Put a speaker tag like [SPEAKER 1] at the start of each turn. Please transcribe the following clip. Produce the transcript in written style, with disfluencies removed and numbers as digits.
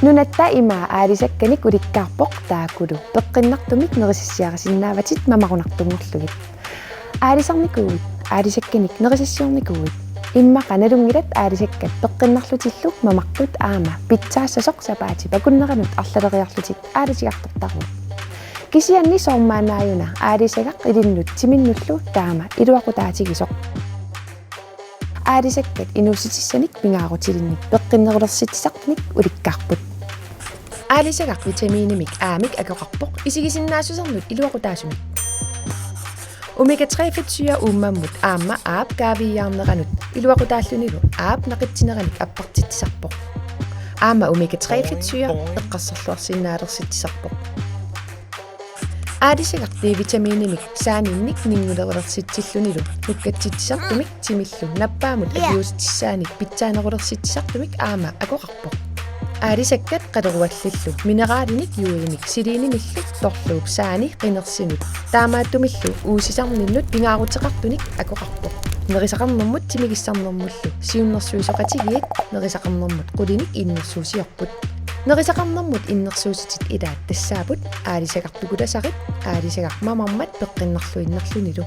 [SPEAKER 1] Nunatta ima aalisakkanik ulikkaarpoq taakulu peqqinartumik nerisisiaqasinnaavatit mamaqunartungorlugit aalisarnikuut aalisakkanik nerisisiornikuut imma qanalungilat aalisakkat peqqinarlutillu mamaqtut aama pitsaassasоq sapaati pakunneranut arlaleriarlutit aalisigartortaru kisianni soormaanaajuna aalisagaq ilinnut timinnullu taama iluaqutaatigisoq aalisakkat inuusitissanik pingaarutilinnik peqqinnerulersittisartanik ulikkaarput aalisagaq vitamiinimik aamik akoqarpoq isigisinnaassusarnut iluaqutaasumik omega-3-fedtsyre uummammut aamma aap kaaviiarneranut iluaqutaallunilu aap naqitsineranik appartittisarpoq aamma omega-3-fedtsyre eqqassarluarsinnaalersitisarpoq aalisagaq D-vitamiinimik saaninnik ningulerersittillunilu nukkatsittisartumik timillu nappaamut agiustissaanik pitsaanerulersittisartumik aama akoqarpoq aalisakkat qaleruallillu mineraalinik yuuimik siliinimillu torluup saani qinersinut taamaattumillu uusisarninnut pingaaruteqartunik akoqarpoq nerisaqarnermut timigissarnermullu siunnersuisoqatigiit nerisaqarnermut qulinik innersuusiorput nerisaqarnermut innersuusitit ilaat tassaaput aalisaqartukulasarit aalisaqaq mamarmat peqqinnerluinnerlunilu